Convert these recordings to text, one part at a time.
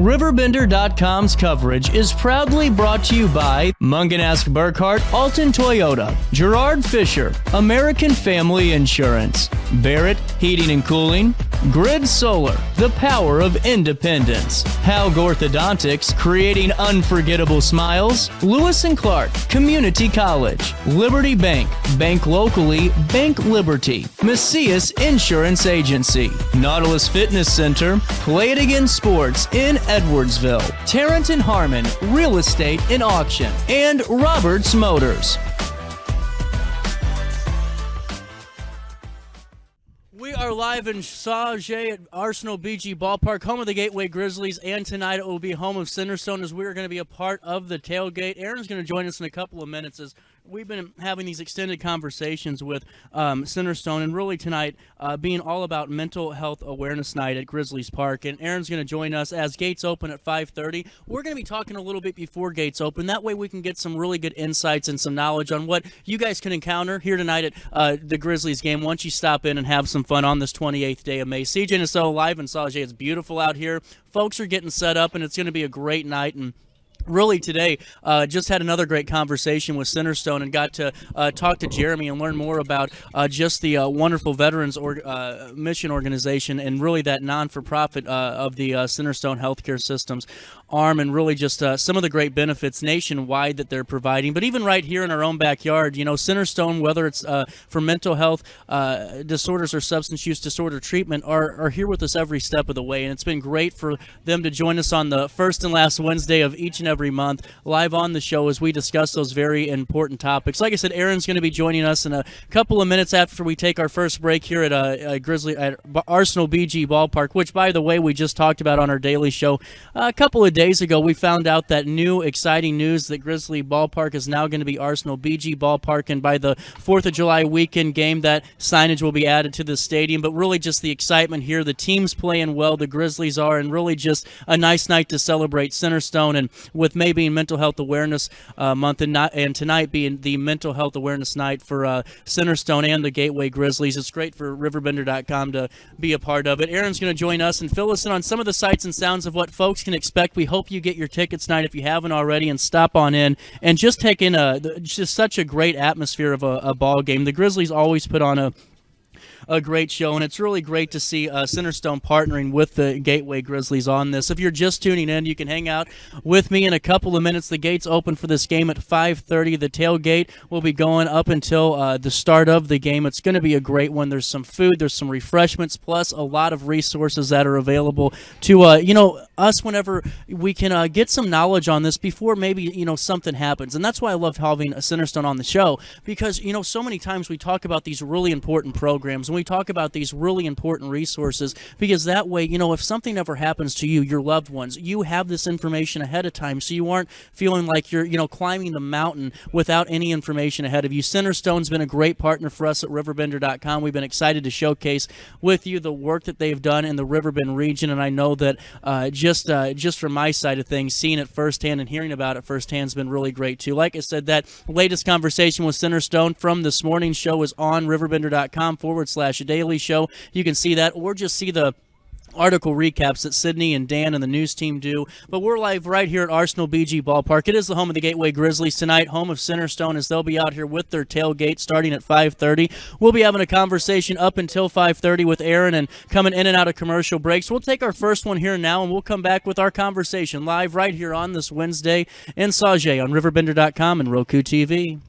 RiverBender.com's coverage is proudly brought to you by Munganast Burkhardt Alton Toyota, Gerard Fisher, American Family Insurance, Barrett Heating and Cooling, Grid Solar, the power of independence, Haug Orthodontics, creating unforgettable smiles, Lewis & Clark, Community College, Liberty Bank, bank locally, bank Liberty, Macias Insurance Agency, Nautilus Fitness Center, Play It Again Sports in Edwardsville, Tarrant and Harmon, Real Estate and Auction, and Roberts Motors. We are live in Tailgate at Arsenal BG Ballpark, home of the Gateway Grizzlies, and tonight it will be home of Centerstone as we are going to be a part of the tailgate. Aaron's going to join us in a couple of minutes as we've been having these extended conversations with Centerstone, and really tonight being all about Mental Health Awareness Night at Grizzlies Park. And Aaron's going to join us as gates open at 5:30. We're going to be talking a little bit before gates open. That way we can get some really good insights and some knowledge on what you guys can encounter here tonight at the Grizzlies game once you stop in and have some fun on this 28th day of May. CJ and so live in Tailgate. It's beautiful out here. Folks are getting set up, and it's going to be a great night. And really today, just had another great conversation with Centerstone and got to talk to Jeremy and learn more about just the wonderful Veterans Mission Organization and really that non-for-profit of the Centerstone Healthcare Systems arm, and really just some of the great benefits nationwide that they're providing. But even right here in our own backyard, you know, Centerstone, whether it's for mental health disorders or substance use disorder treatment, are here with us every step of the way. And it's been great for them to join us on the first and last Wednesday of each and every month live on the show as we discuss those very important topics. Like I said, Aaron's going to be joining us in a couple of minutes after we take our first break here at Arsenal BG Ballpark, which, by the way, we just talked about on our daily show a couple of days ago. We found out that new exciting news that Grizzly Ballpark is now going to be Arsenal BG Ballpark, and by the 4th of July weekend game, that signage will be added to the stadium. But really just the excitement here, the team's playing well, the Grizzlies are, and really just a nice night to celebrate Centerstone, and with May being Mental Health Awareness Month and tonight being the Mental Health Awareness Night for Centerstone and the Gateway Grizzlies. It's great for RiverBender.com to be a part of it. Aaron's going to join us and fill us in on some of the sights and sounds of what folks can expect. We hope you get your tickets tonight if you haven't already, and stop on in and just take in just such a great atmosphere of a ball game. The Grizzlies always put on a great show, and it's really great to see Centerstone partnering with the Gateway Grizzlies on this. If you're just tuning in, you can hang out with me in a couple of minutes. The gates open for this game at 5:30. The tailgate will be going up until the start of the game. It's going to be a great one. There's some food, there's some refreshments, plus a lot of resources that are available to us whenever we can get some knowledge on this before maybe something happens. And that's why I love having a Centerstone on the show, because so many times we talk about these really important programs and we talk about these really important resources, because that way, if something ever happens to you, your loved ones, you have this information ahead of time, so you aren't feeling like you're, climbing the mountain without any information ahead of you. Centerstone's been a great partner for us at RiverBender.com. We've been excited to showcase with you the work that they've done in the Riverbend region, and I know that just from my side of things, seeing it firsthand and hearing about it firsthand has been really great too. Like I said, that latest conversation with Centerstone from this morning's show is on RiverBender.com/daily show. You can see that, or just see the article recaps that Sydney and Dan and the news team do. But we're live right here at Arsenal BG Ballpark. It is the home of the Gateway Grizzlies tonight, home of Centerstone, as they'll be out here with their tailgate starting at 5:30. We'll be having a conversation up until 5:30 with Aaron and coming in and out of commercial breaks. We'll take our first one here now, and we'll come back with our conversation live right here on this Wednesday in Tailgate on RiverBender.com and Roku TV.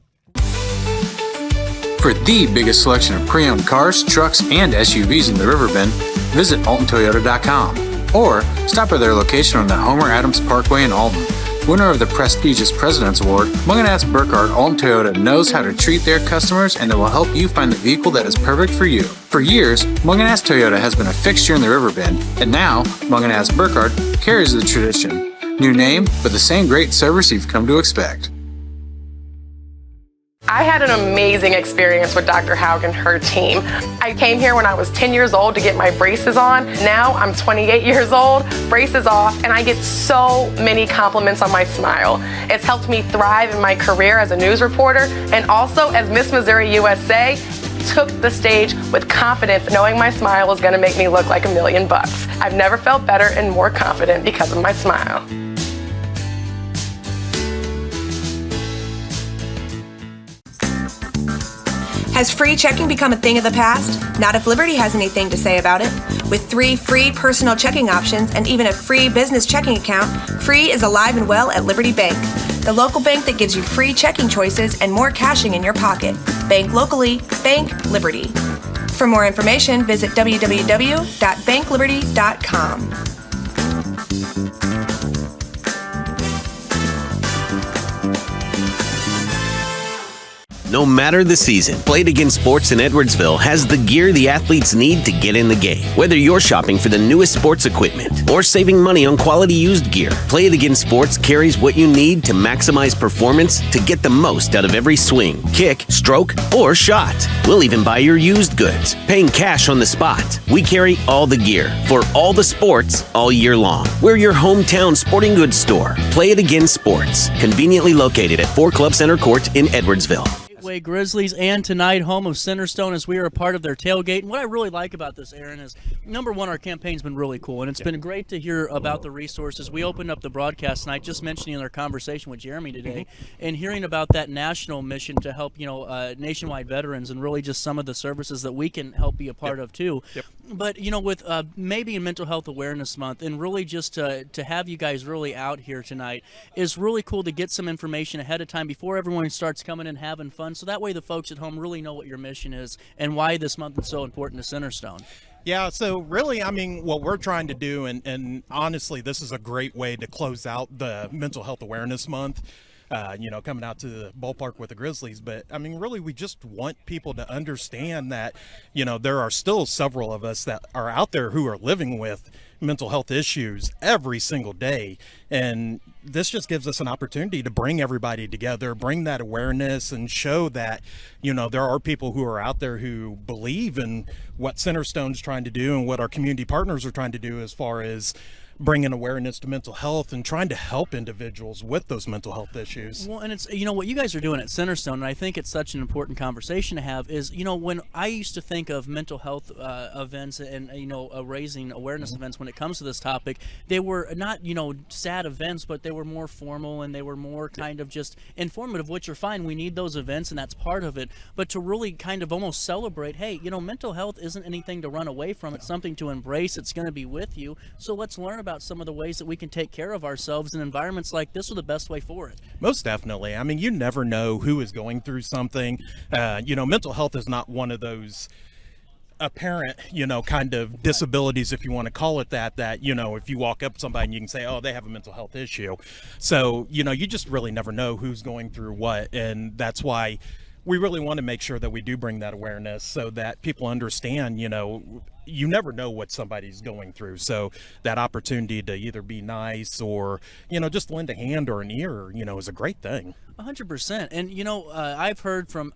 For the biggest selection of pre-owned cars, trucks, and SUVs in the Riverbend, visit AltonToyota.com or stop by their location on the Homer Adams Parkway in Alton. Winner of the prestigious President's Award, Munganast Burkhardt Alton Toyota knows how to treat their customers, and they will help you find the vehicle that is perfect for you. For years, Munganast Toyota has been a fixture in the Riverbend, and now Munganast Burkhardt carries the tradition. New name, but the same great service you've come to expect. I had an amazing experience with Dr. Haug and her team. I came here when I was 10 years old to get my braces on. Now I'm 28 years old, braces off, and I get so many compliments on my smile. It's helped me thrive in my career as a news reporter and also as Miss Missouri USA took the stage with confidence, knowing my smile was going to make me look like $1 million. I've never felt better and more confident because of my smile. Has free checking become a thing of the past? Not if Liberty has anything to say about it. With 3 free personal checking options and even a free business checking account, free is alive and well at Liberty Bank, the local bank that gives you free checking choices and more cashing in your pocket. Bank locally, bank Liberty. For more information, visit www.bankliberty.com. No matter the season, Play It Again Sports in Edwardsville has the gear the athletes need to get in the game. Whether you're shopping for the newest sports equipment or saving money on quality used gear, Play It Again Sports carries what you need to maximize performance to get the most out of every swing, kick, stroke, or shot. We'll even buy your used goods, paying cash on the spot. We carry all the gear for all the sports all year long. We're your hometown sporting goods store. Play It Again Sports, conveniently located at 4 Club Center Court in Edwardsville. Gateway Grizzlies, and tonight home of Centerstone as we are a part of their tailgate. And what I really like about this, Aaron, is number one, our campaign's been really cool, and it's been great to hear about the resources. We opened up the broadcast tonight just mentioning our conversation with Jeremy today and hearing about that national mission to help, nationwide veterans and really just some of the services that we can help be a part of too. But, with maybe in Mental Health Awareness Month and really just to have you guys really out here tonight is really cool to get some information ahead of time before everyone starts coming and having fun. So that way the folks at home really know what your mission is and why this month is so important to Centerstone. Yeah, so really, what we're trying to do, and honestly, this is a great way to close out the Mental Health Awareness Month, coming out to the ballpark with the Grizzlies. But, really, we just want people to understand that, there are still several of us that are out there who are living with mental health issues every single day. And this just gives us an opportunity to bring everybody together, bring that awareness, and show that, there are people who are out there who believe in what Centerstone's trying to do and what our community partners are trying to do as far as bringing awareness to mental health and trying to help individuals with those mental health issues. Well, and it's, what you guys are doing at Centerstone, and I think it's such an important conversation to have, is, when I used to think of mental health events and, raising awareness events when it comes to this topic, they were not, sad events, but they were more formal and they were more kind of just informative, which are fine. We need those events and that's part of it. But to really kind of almost celebrate, hey, mental health isn't anything to run away from. It's something to embrace. It's going to be with you. So let's learn about some of the ways that we can take care of ourselves in environments like this are the best way for it. Most definitely. You never know who is going through something. Mental health is not one of those apparent, kind of disabilities, if you want to call it that, if you walk up to somebody and you can say, oh, they have a mental health issue. So, you just really never know who's going through what. And that's why we really want to make sure that we do bring that awareness so that people understand, you never know what somebody's going through. So that opportunity to either be nice or, just lend a hand or an ear, is a great thing. 100%. And, I've heard from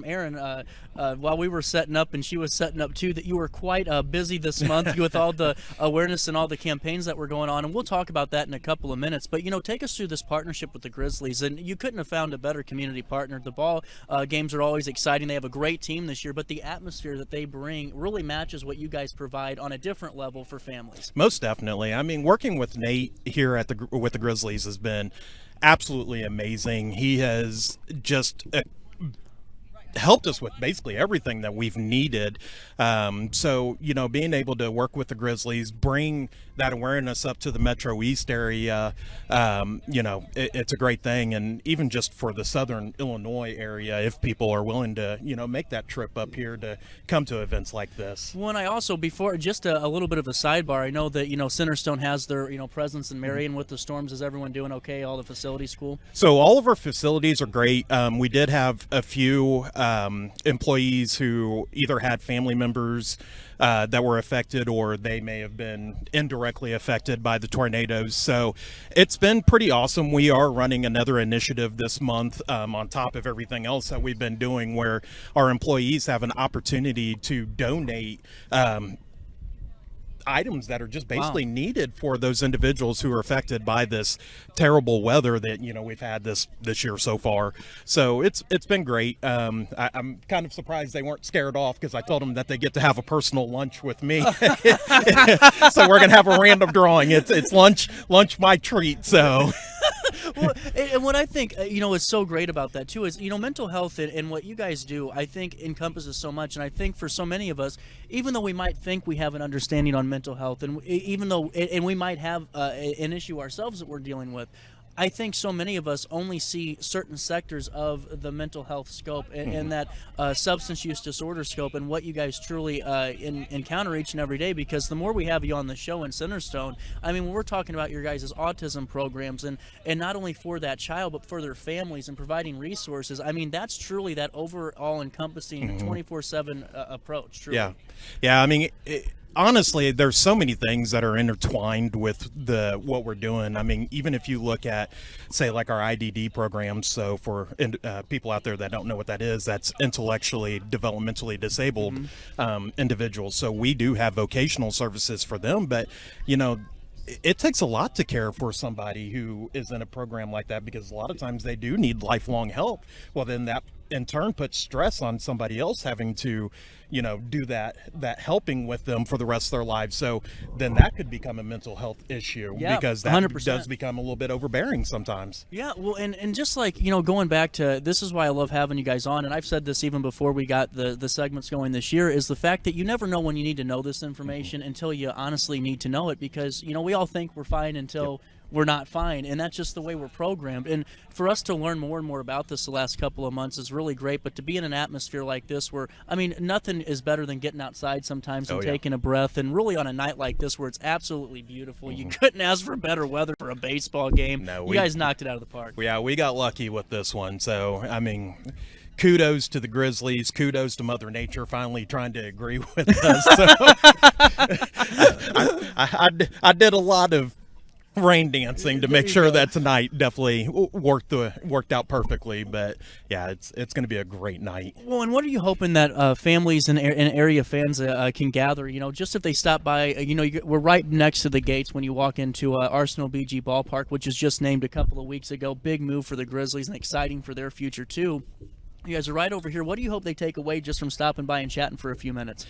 Erin while we were setting up and she was setting up too, that you were quite busy this month with all the awareness and all the campaigns that were going on. And we'll talk about that in a couple of minutes. But, take us through this partnership with the Grizzlies. And you couldn't have found a better community partner. The ball games are always exciting. They have a great team this year, but the atmosphere that they bring really matches what you guys provide on a different level for families. Most definitely. Working with Nate here with the Grizzlies has been absolutely amazing. He has just helped us with basically everything that we've needed. So, being able to work with the Grizzlies, bring that awareness up to the Metro East area, it's a great thing. And even just for the Southern Illinois area, if people are willing to, make that trip up here to come to events like this. Well, and I also, before, just a little bit of a sidebar, I know that, Centerstone has their, presence in Marion with the Storms. Is everyone doing okay? All the facilities cool? So all of our facilities are great. We did have a few employees who either had family members that were affected or they may have been indirectly affected by the tornadoes. So it's been pretty awesome. We are running another initiative this month on top of everything else that we've been doing, where our employees have an opportunity to donate items that are just basically needed for those individuals who are affected by this terrible weather that we've had this year so far. So it's been great. I'm kind of surprised they weren't scared off, because I told them that they get to have a personal lunch with me. So we're gonna have a random drawing. It's lunch my treat. So. Well, and what I think, is so great about that too is, mental health and what you guys do, I think encompasses so much. And I think for so many of us, even though we might think we have an understanding on mental health, and even though, and we might have an issue ourselves that we're dealing with, I think so many of us only see certain sectors of the mental health scope and that substance use disorder scope, and what you guys truly encounter each and every day. Because the more we have you on the show in Centerstone, I mean, when we're talking about your guys' autism programs and not only for that child but for their families and providing resources, I mean, that's truly that overall encompassing 24/7 approach. Truly. Yeah. I mean, honestly, there's so many things that are intertwined with what we're doing. I mean, even if you look at, say, like our IDD programs, so for people out there that don't know what that is, that's intellectually, developmentally disabled individuals. So we do have vocational services for them, but, it takes a lot to care for somebody who is in a program like that, because a lot of times they do need lifelong help. Well, then that in turn puts stress on somebody else having to, do that helping with them for the rest of their lives. So then that could become a mental health issue, because that 100%. does become a little bit overbearing sometimes. Yeah, well, and just like, going back to, this is why I love having you guys on, and I've said this even before we got the segments going this year, is the fact that you never know when you need to know this information until you honestly need to know it, because, we all think we're fine until we're not fine, and that's just the way we're programmed. And for us to learn more and more about this the last couple of months is really great, but to be in an atmosphere like this where, I mean, nothing is better than getting outside sometimes and taking a breath, and really on a night like this where it's absolutely beautiful. You couldn't ask for better weather for a baseball game. No, you guys knocked it out of the park. Yeah, we got lucky with this one. So, I mean, kudos to the Grizzlies. Kudos to Mother Nature finally trying to agree with us. So, I did a lot of rain dancing to make sure that tonight definitely worked out perfectly. But yeah, it's going to be a great night. Well, and what are you hoping that families and area fans can gather? Just if they stop by, we're right next to the gates when you walk into Arsenal BG Ballpark, which was just named a couple of weeks ago. Big move for the Grizzlies and exciting for their future too. You guys are right over here. What do you hope they take away just from stopping by and chatting for a few minutes?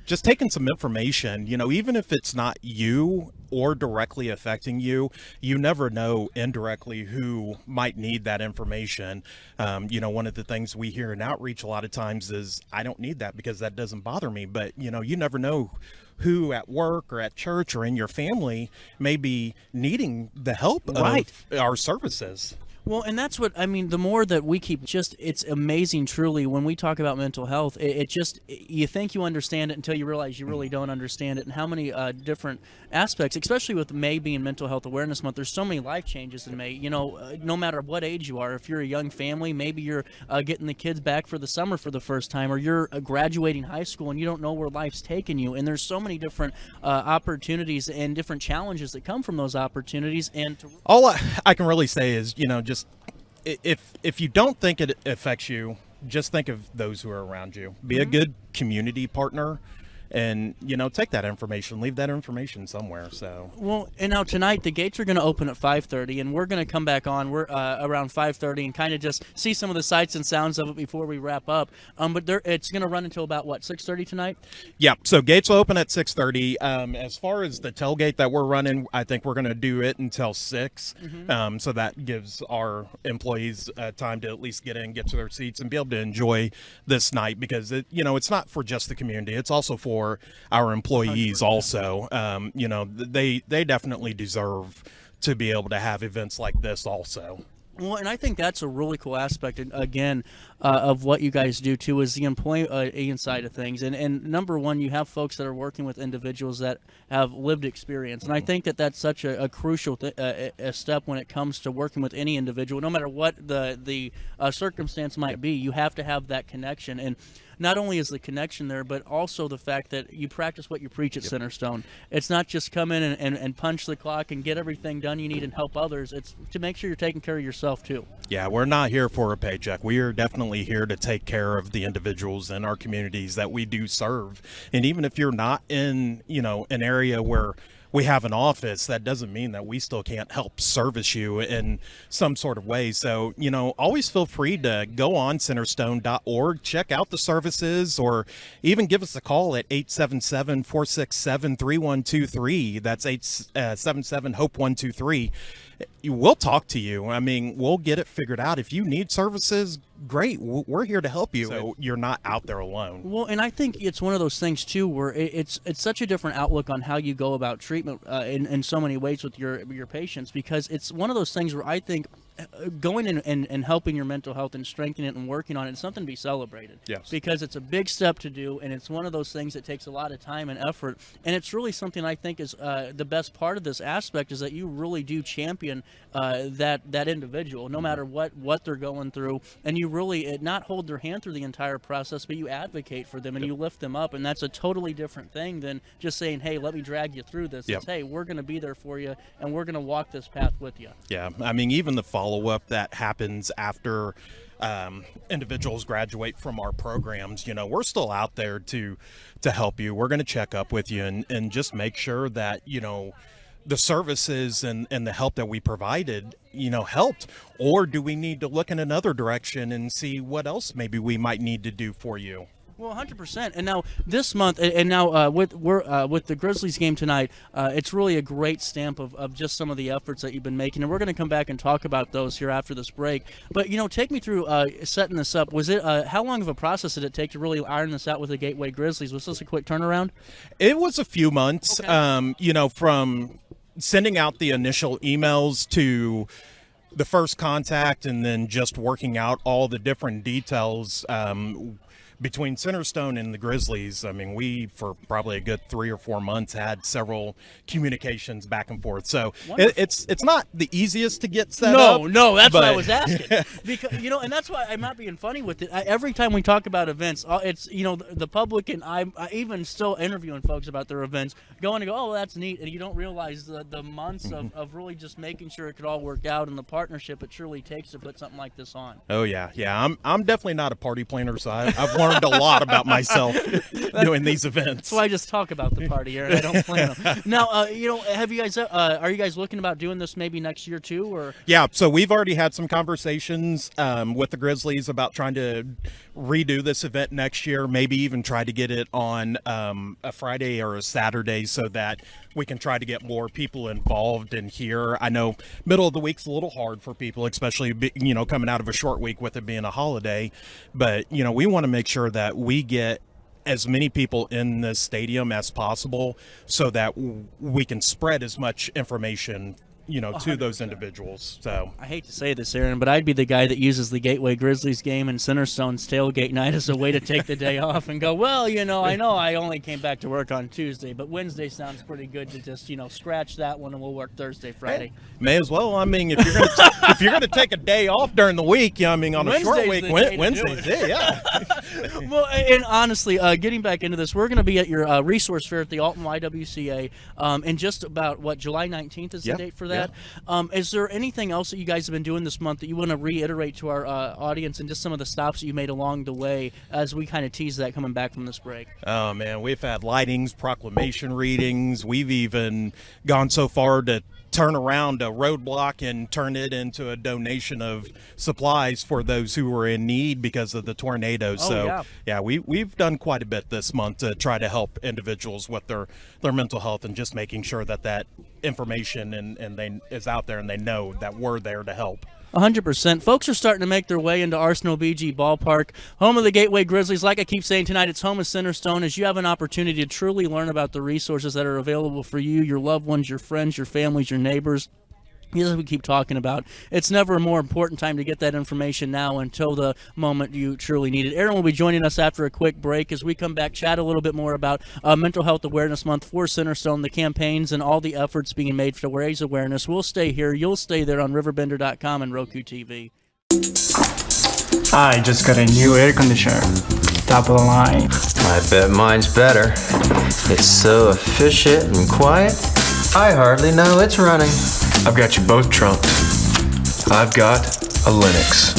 Just taking some information, even if it's not you or directly affecting you, you never know indirectly who might need that information. One of the things we hear in outreach a lot of times is, I don't need that because that doesn't bother me. But, you never know who at work or at church or in your family may be needing the help of our services. Well, and that's what, I mean, the more that we keep it's amazing, truly, when we talk about mental health, you think you understand it until you realize you really don't understand it, and how many different aspects, especially with May being Mental Health Awareness Month, there's so many life changes in May. No matter what age you are, if you're a young family, maybe you're getting the kids back for the summer for the first time, or you're graduating high school and you don't know where life's taking you, and there's so many different opportunities and different challenges that come from those opportunities. And all I can really say is, just if you don't think it affects you, just think of those who are around you. Be a good community partner, and take that information, leave that information somewhere. So and now tonight the gates are going to open at 5:30, and we're going to come back on. We're around 5:30 and kind of just see some of the sights and sounds of it before we wrap up. But it's going to run until about 6:30 tonight. Yeah. So gates will open at 6:30. As far as the tailgate that we're running, I think we're going to do it until 6. So that gives our employees time to at least get to their seats and be able to enjoy this night, because it's not for just the community. It's also for our employees 100%. Also. They definitely deserve to be able to have events like this also. Well, and I think that's a really cool aspect, again, of what you guys do, too, is the employee side of things. And number one, you have folks that are working with individuals that have lived experience. And I think that that's such a crucial a step when it comes to working with any individual. No matter what the circumstance might be, you have to have that connection. And not only is the connection there, but also the fact that you practice what you preach at Centerstone. It's not just come in and punch the clock and get everything done you need and help others. It's to make sure you're taking care of yourself too. Yeah, we're not here for a paycheck. We are definitely here to take care of the individuals in our communities that we do serve. And even if you're not in, an area where we have an office, that doesn't mean that we still can't help service you in some sort of way. So, always feel free to go on centerstone.org, check out the services, or even give us a call at 877-467-3123. That's 877-HOPE-123. We'll talk to you. I mean, we'll get it figured out. If you need services, great. We're here to help you. So you're not out there alone. Well, and I think it's one of those things too, where it's such a different outlook on how you go about treatment in so many ways with your patients, because it's one of those things where I think going in and helping your mental health and strengthening it and working on it is something to be celebrated. Yes. Because it's a big step to do, and it's one of those things that takes a lot of time and effort. And it's really something I think is the best part of this aspect is that you really do champion that individual, no matter what they're going through, and you really not hold their hand through the entire process, but you advocate for them and you lift them up, and that's a totally different thing than just saying, hey, let me drag you through this. Yep. It's, hey, we're going to be there for you, and we're going to walk this path with you. Yeah, I mean, even the follow-up that happens after individuals graduate from our programs, we're still out there to help you. We're going to check up with you and just make sure that, the services and the help that we provided, helped, or do we need to look in another direction and see what else maybe we might need to do for you? Well, 100%. And now this month, and now with the Grizzlies game tonight, it's really a great stamp of just some of the efforts that you've been making, and we're going to come back and talk about those here after this break. But take me through setting this up. Was it how long of a process did it take to really iron this out with the Gateway Grizzlies? Was this a quick turnaround? It was a few months. Okay. From sending out the initial emails to the first contact, and then just working out all the different details between Centerstone and the Grizzlies. I mean, we, for probably a good 3 or 4 months, had several communications back and forth. So it's not the easiest to get set up. No, that's what I was asking. Because and that's why I'm not being funny with it. Every time we talk about events, it's the public, and I even still interviewing folks about their events, going to go, oh, that's neat, and you don't realize the months of really just making sure it could all work out, and the partnership it truly takes to put something like this on. Oh yeah. I'm definitely not a party planner, so I've learned a lot about myself doing these events. So I just talk about the party here, and I don't plan them. Now, have you guys? Are you guys looking about doing this maybe next year too, or? Yeah, so we've already had some conversations with the Grizzlies about trying to redo this event next year. Maybe even try to get it on a Friday or a Saturday, so that we can try to get more people involved in here. I know middle of the week's a little hard for people, especially coming out of a short week with it being a holiday. But we want to make sure that we get as many people in the stadium as possible, so that we can spread as much information to those individuals. So I hate to say this, Aaron, but I'd be the guy that uses the Gateway Grizzlies game and Centerstone's tailgate night as a way to take the day off and go, well, I know I only came back to work on Tuesday, but Wednesday sounds pretty good to just, scratch that one, and we'll work Thursday, Friday. May as well. I mean, if you're gonna take a day off during the week, on a short week, Wednesday's it, yeah. Well, and honestly, getting back into this, we're going to be at your resource fair at the Alton YWCA in just about, July 19th is the date for that? Yeah. Is there anything else that you guys have been doing this month that you want to reiterate to our audience, and just some of the stops that you made along the way as we kind of tease that coming back from this break? Oh, man, we've had lightings, proclamation readings. We've even gone so far to turn around a roadblock and turn it into a donation of supplies for those who were in need because of the tornado. We've done quite a bit this month to try to help individuals with their mental health, and just making sure that information and they is out there, and they know that we're there to help. 100%. Folks are starting to make their way into Arsenal BG Ballpark, home of the Gateway Grizzlies. Like I keep saying tonight, it's home of Centerstone, as you have an opportunity to truly learn about the resources that are available for you, your loved ones, your friends, your families, your neighbors. As we keep talking about, it's never a more important time to get that information now until the moment you truly need it. Aaron will be joining us after a quick break as we come back, chat a little bit more about Mental Health Awareness Month for Centerstone, the campaigns and all the efforts being made to raise awareness. We'll stay here. You'll stay there on RiverBender.com and Roku TV. I just got a new air conditioner. Top of the line. I bet mine's better. It's so efficient and quiet, I hardly know it's running. I've got you both trumped. I've got a Linux.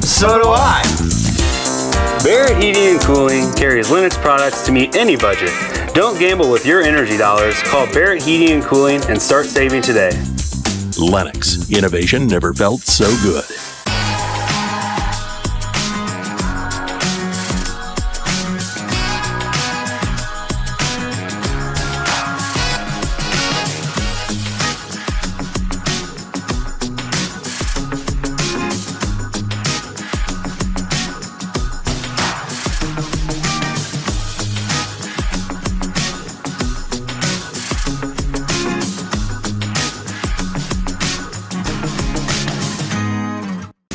So do I. Barrett Heating and Cooling carries Linux products to meet any budget. Don't gamble with your energy dollars. Call Barrett Heating and Cooling and start saving today. Lennox. Innovation never felt so good.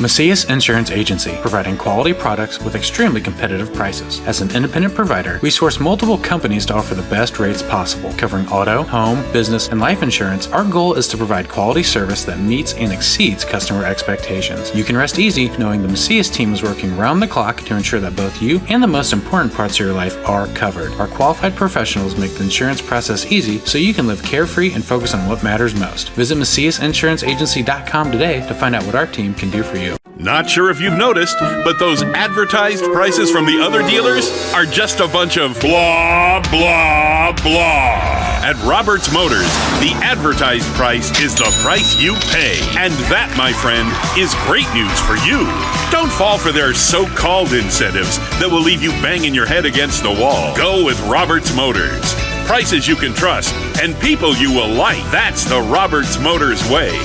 Macias Insurance Agency, providing quality products with extremely competitive prices. As an independent provider, we source multiple companies to offer the best rates possible. Covering auto, home, business, and life insurance, our goal is to provide quality service that meets and exceeds customer expectations. You can rest easy knowing the Macias team is working round the clock to ensure that both you and the most important parts of your life are covered. Our qualified professionals make the insurance process easy so you can live carefree and focus on what matters most. Visit MaciasInsuranceAgency.com today to find out what our team can do for you. Not sure if you've noticed, but those advertised prices from the other dealers are just a bunch of blah, blah, blah. At Roberts Motors, the advertised price is the price you pay. And that, my friend, is great news for you. Don't fall for their so-called incentives that will leave you banging your head against the wall. Go with Roberts Motors. Prices you can trust and people you will like. That's the Roberts Motors way.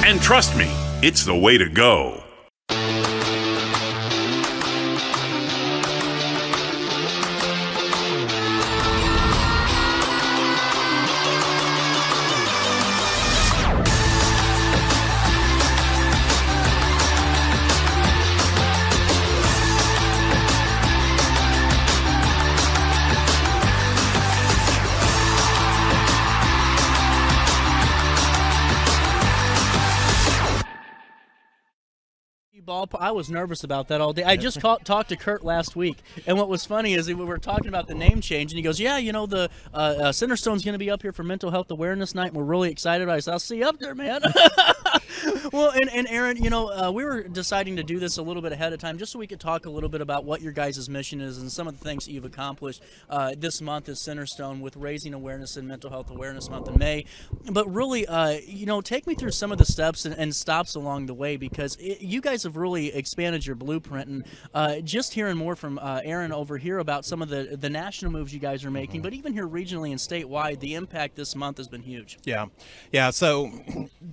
And trust me, it's the way to go. I was nervous about that all day. I just talked to Kurt last week, and what was funny is we were talking about the name change, and he goes, yeah, you know, the Centerstone's going to be up here for Mental Health Awareness Night, and we're really excited. I said, I'll see you up there, man. Well, and Aaron, you know, we were deciding to do this a little bit ahead of time just so we could talk a little bit about what your guys' mission is and some of the things that you've accomplished this month as Centerstone with raising awareness in Mental Health Awareness Month in May. But really, you know, take me through some of the steps and stops along the way, because you guys have really expanded your blueprint. And just hearing more from Aaron over here about some of the national moves you guys are making, but even here regionally and statewide, the impact this month has been huge. Yeah. So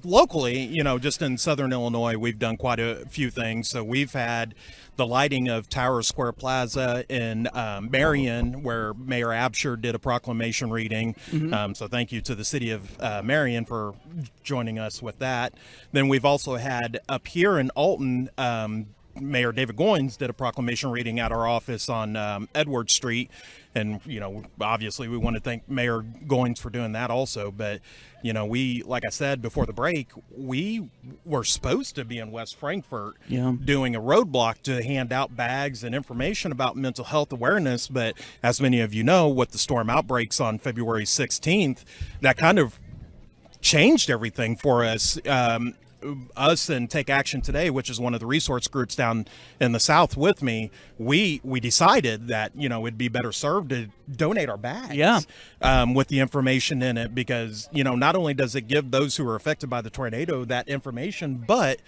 locally, you know, just in Southern Illinois, we've done quite a few things. So we've had the lighting of Tower Square Plaza in Marion, where Mayor Absher did a proclamation reading. So thank you to the city of Marion for joining us with that. Then we've also had up here in Alton, Mayor David Goins did a proclamation reading at our office on Edward Street. And, you know, obviously we want to thank Mayor Goins for doing that also. But, you know, we, like I said before the break, we were supposed to be in West Frankfort doing a roadblock to hand out bags and information about mental health awareness. But as many of you know, with the storm outbreaks on February 16th, that kind of changed everything for us. Us and Take Action Today, which is one of the resource groups down in the South with me, we decided that, you know, it'd be better served to donate our bags with the information in it, because, you know, not only does it give those who are affected by the tornado that information, but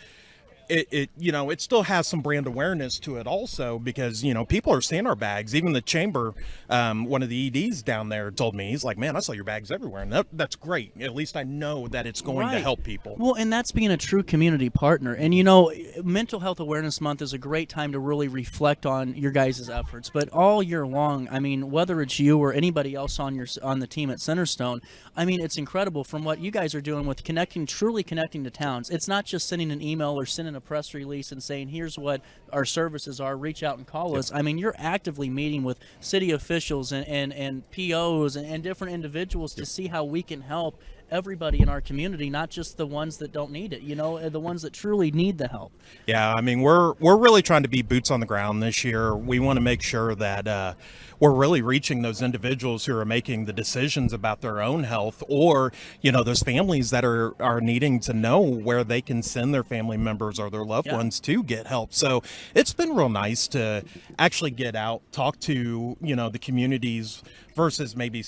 it you know, it still has some brand awareness to it also, because, you know, people are seeing our bags. Even the chamber, one of the EDs down there told me, he's like, man, I saw your bags everywhere. And that's great. At least I know that it's going to help people. Well, and that's being a true community partner. And, you know, Mental Health Awareness Month is a great time to really reflect on your guys' efforts. But all year long, I mean, whether it's you or anybody else on the team at Centerstone, I mean, it's incredible from what you guys are doing with truly connecting to towns. It's not just sending an email or sending a press release and saying, here's what our services are, reach out and call us. I mean, you're actively meeting with city officials and POs and different individuals to see how we can help everybody in our community, not just the ones that don't need it, the ones that truly need the help. Yeah, I mean, we're really trying to be boots on the ground this year. We want to make sure that we're really reaching those individuals who are making the decisions about their own health, or those families that are needing to know where they can send their family members or their loved ones to get help. So it's been real nice to actually get out, talk to the communities, versus maybe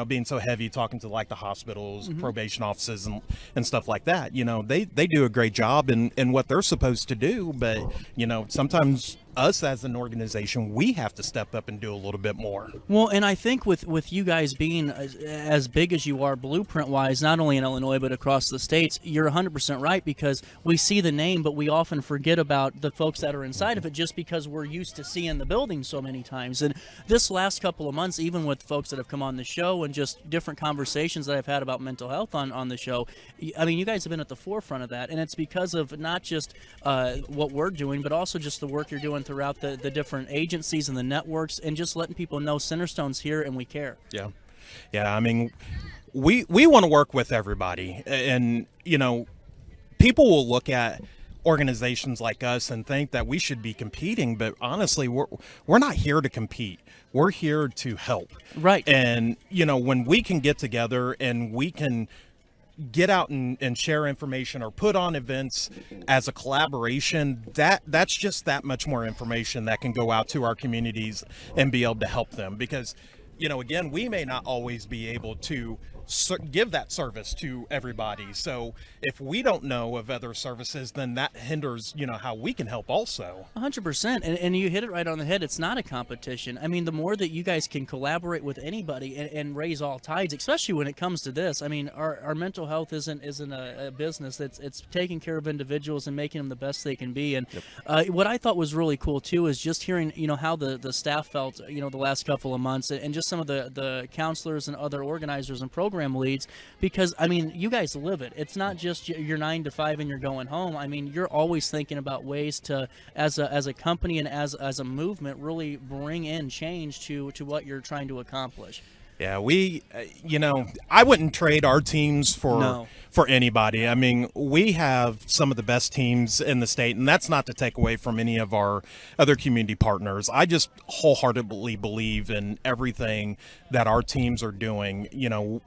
being so heavy talking to like the hospitals, probation offices and stuff like that. They do a great job in what they're supposed to do, but sometimes us as an organization, we have to step up and do a little bit more. Well, and I think with you guys being as big as you are blueprint-wise, not only in Illinois but across the states, you're 100% right, because we see the name, but we often forget about the folks that are inside of it just because we're used to seeing the building so many times. And this last couple of months, even with folks that have come on the show and just different conversations that I've had about mental health on the show, I mean, you guys have been at the forefront of that, and it's because of not just what we're doing, but also just the work you're doing throughout the different agencies and the networks, and just letting people know Centerstone's here and we care. Yeah. I mean, we want to work with everybody, and people will look at organizations like us and think that we should be competing, but honestly, we're not here to compete. We're here to help. Right. And when we can get together and we can get out and share information or put on events as a collaboration, that's just that much more information that can go out to our communities and be able to help them. Because again, we may not always be able to give that service to everybody. So if we don't know of other services, then that hinders, how we can help also. 100%. And you hit it right on the head. It's not a competition. I mean, the more that you guys can collaborate with anybody and raise all tides, especially when it comes to this. I mean, our mental health isn't a business. It's taking care of individuals and making them the best they can be. And what I thought was really cool too is just hearing, how the staff felt, the last couple of months, and just some of the counselors and other organizers and program leads, because I mean, you guys live it. It's not just your 9 to 5 and you're going home. I mean, you're always thinking about ways to, as a company and as a movement, really bring in change to what you're trying to accomplish. Yeah, I wouldn't trade our teams for anybody. I mean, we have some of the best teams in the state, and that's not to take away from any of our other community partners. I just wholeheartedly believe in everything that our teams are doing.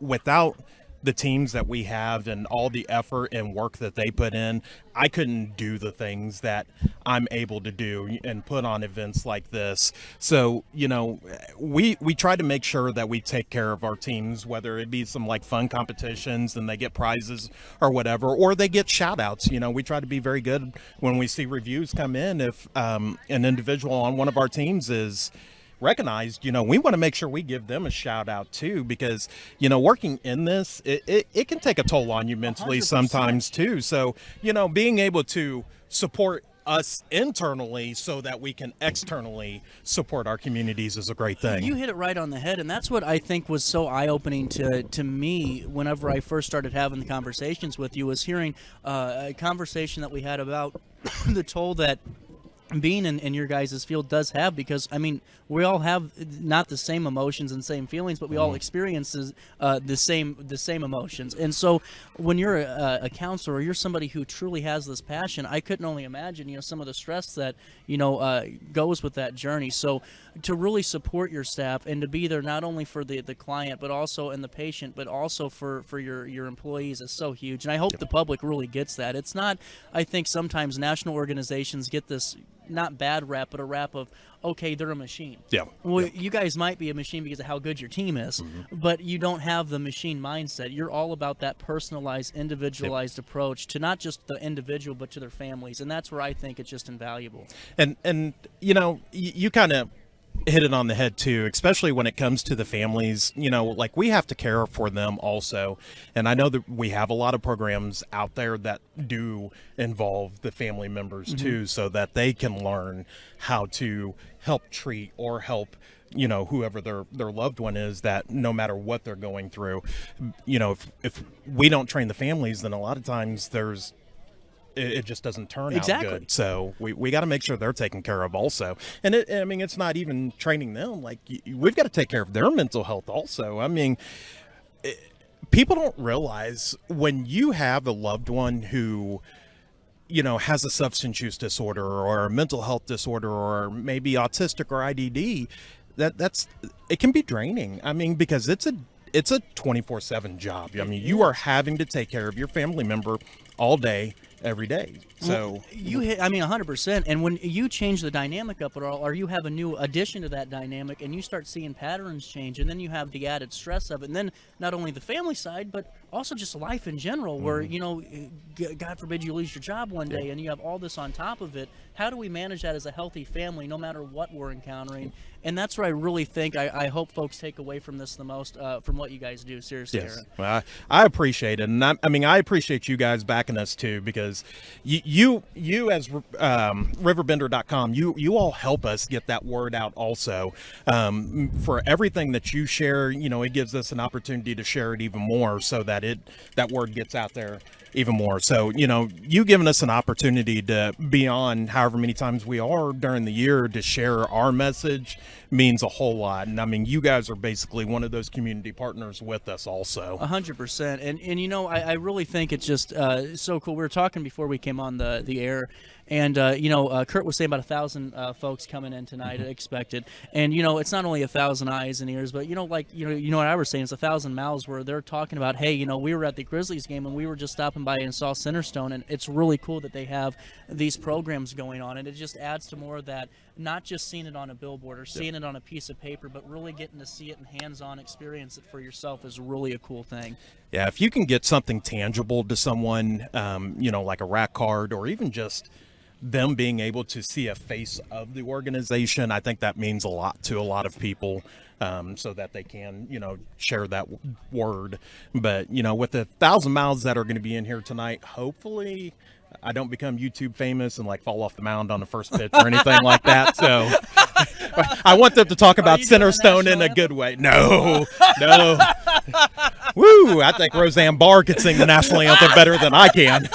Without the teams that we have and all the effort and work that they put in, I couldn't do the things that I'm able to do and put on events like this. So, we try to make sure that we take care of our teams, whether it be some like fun competitions and they get prizes or whatever, or they get shout outs. We try to be very good when we see reviews come in. If an individual on one of our teams is recognized, we want to make sure we give them a shout out too, because working in this, it can take a toll on you mentally 100%. Sometimes too. So being able to support us internally so that we can externally support our communities is a great thing. You hit it right on the head, and that's what I think was so eye-opening to me whenever I first started having the conversations with you, was hearing a conversation that we had about the toll that being in your guys' field does have, because I mean, we all have not the same emotions and same feelings, but we all experience the same emotions. And so when you're a counselor, or you're somebody who truly has this passion, I couldn't only imagine some of the stress that goes with that journey. So to really support your staff and to be there not only for the client but also and the patient, but also for your employees is so huge. And I hope the public really gets that. It's not, I think sometimes national organizations get this not bad rap, but a rap of, okay, they're a machine. Yeah. Well, you guys might be a machine because of how good your team is, but you don't have the machine mindset. You're all about that personalized, individualized approach to not just the individual, but to their families. And that's where I think it's just invaluable. And you kind of hit it on the head too, especially when it comes to the families. Like, we have to care for them also. And I know that we have a lot of programs out there that do involve the family members too, so that they can learn how to help treat or help whoever their loved one is, that no matter what they're going through, if we don't train the families, then a lot of times it just doesn't turn out good. So we got to make sure they're taken care of also. And it's not even training them. Like, we've got to take care of their mental health also. I mean, people don't realize when you have a loved one who, has a substance use disorder or a mental health disorder or maybe autistic or IDD, it can be draining. I mean, because it's a 24/7 job. I mean, you are having to take care of your family member all day, every day. So you hit, 100%. And when you change the dynamic up at all, or you have a new addition to that dynamic, and you start seeing patterns change, and then you have the added stress of it, and then not only the family side, but also just life in general, where God forbid you lose your job one day, and you have all this on top of it. How do we manage that as a healthy family, no matter what we're encountering? And that's what I really think. I hope folks take away from this the most, from what you guys do. Seriously, yes. Aaron. Well, I appreciate it, and I appreciate you guys backing us too, because you as RiverBender.com, you all help us get that word out also. For everything that you share, it gives us an opportunity to share it even more, so that that word gets out there even more. So, you giving us an opportunity to be on however many times we are during the year to share our message means a whole lot. And you guys are basically one of those community partners with us also. 100%. And I really think it's just so cool. We were talking before we came on the air, and Kurt was saying about 1,000 folks coming in tonight expected. And it's not only 1,000 eyes and ears, but what I was saying, it's 1,000 mouths where they're talking about, hey, we were at the Grizzlies game and we were just stopping by and saw Centerstone, and it's really cool that they have these programs going on, and it just adds to more of that, not just seeing it on a billboard or seeing it on a piece of paper, but really getting to see it and hands-on experience it for yourself is really a cool thing. Yeah, if you can get something tangible to someone, like a rack card, or even just them being able to see a face of the organization, I think that means a lot to a lot of people, so that they can, share that word. But, with 1,000 mouths that are going to be in here tonight, hopefully I don't become YouTube famous and fall off the mound on the first pitch or anything like that. So I want them to talk about Centerstone in a good way. No. Woo! I think Roseanne Barr could sing the national anthem better than I can.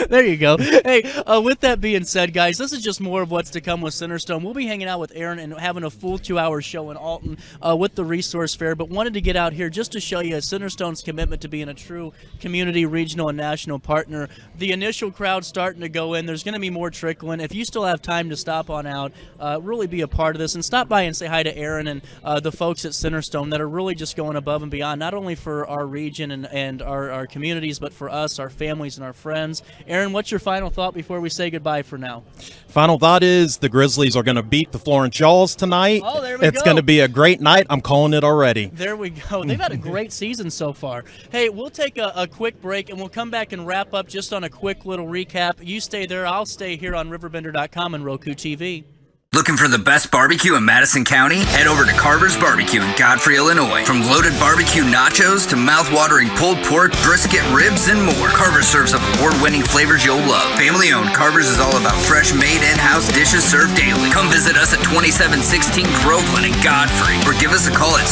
There you go. Hey, with that being said, guys, this is just more of what's to come with Centerstone. We'll be hanging out with Aaron and having a full 2-hour show in Alton with the Resource Fair, but wanted to get out here just to show you Centerstone's commitment to being a true community, regional, and national partner. The initial crowd's starting to go in. There's going to be more trickling. If you still have time to stop on out, really be a part of this, and stop by and say hi to Aaron and the folks at Centerstone that are really just going above and beyond, not only for our region and our communities, but for us, our families, and our friends. Aaron, what's your final thought before we say goodbye for now? Final thought is the Grizzlies are going to beat the Florence Jaws tonight. Oh, there we go. It's going to be a great night. I'm calling it already. There we go. They've had a great season so far. Hey, we'll take a quick break, and we'll come back and wrap up just on a quick little recap. You stay there. I'll stay here on RiverBender.com and Roku TV. Looking for the best barbecue in Madison County? Head over to Carver's Barbecue in Godfrey, Illinois. From loaded barbecue nachos to mouth-watering pulled pork, brisket, ribs, and more, Carver's serves up award-winning flavors you'll love. Family-owned, Carver's is all about fresh, made in-house dishes served daily. Come visit us at 2716 Groveland in Godfrey, or give us a call at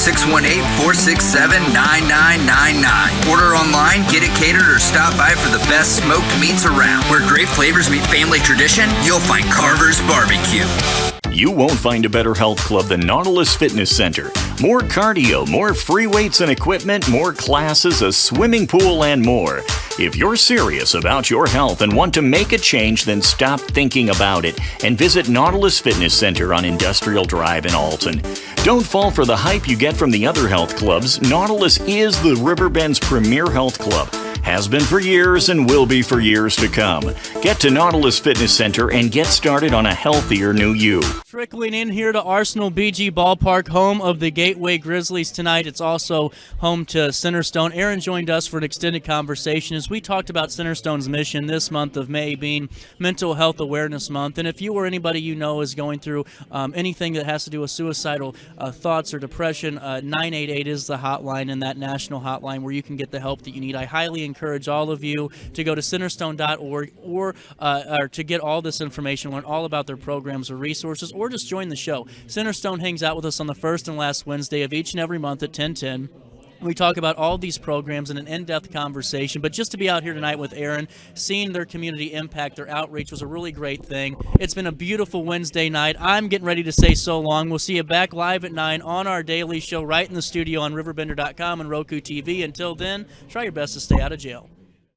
618-467-9999. Order online, get it catered, or stop by for the best smoked meats around. Where great flavors meet family tradition, you'll find Carver's Barbecue. You won't find a better health club than Nautilus Fitness Center. More cardio, more free weights and equipment, more classes, a swimming pool, and more. If you're serious about your health and want to make a change, then stop thinking about it and visit Nautilus Fitness Center on Industrial Drive in Alton. Don't fall for the hype you get from the other health clubs. Nautilus is the Riverbend's premier health club. Has been for years and will be for years to come. Get to Nautilus Fitness Center and get started on a healthier new you. Trickling in here to Arsenal BG Ballpark, home of the Gateway Grizzlies tonight. It's also home to Centerstone. Aaron joined us for an extended conversation as we talked about Centerstone's mission this month of May being Mental Health Awareness Month. And if you or anybody you know is going through anything that has to do with suicidal thoughts or depression, 988 is the hotline, and that national hotline where you can get the help that you need. I highly encourage all of you to go to centerstone.org or to get all this information, learn all about their programs or resources, or just join the show. Centerstone hangs out with us on the first and last Wednesday of each and every month at 10:10. We talk about all these programs in an in-depth conversation, but just to be out here tonight with Aaron, seeing their community impact, their outreach was a really great thing. It's been a beautiful Wednesday night. I'm getting ready to say so long. We'll see you back live at 9 on our daily show right in the studio on RiverBender.com and Roku TV. Until then, try your best to stay out of jail.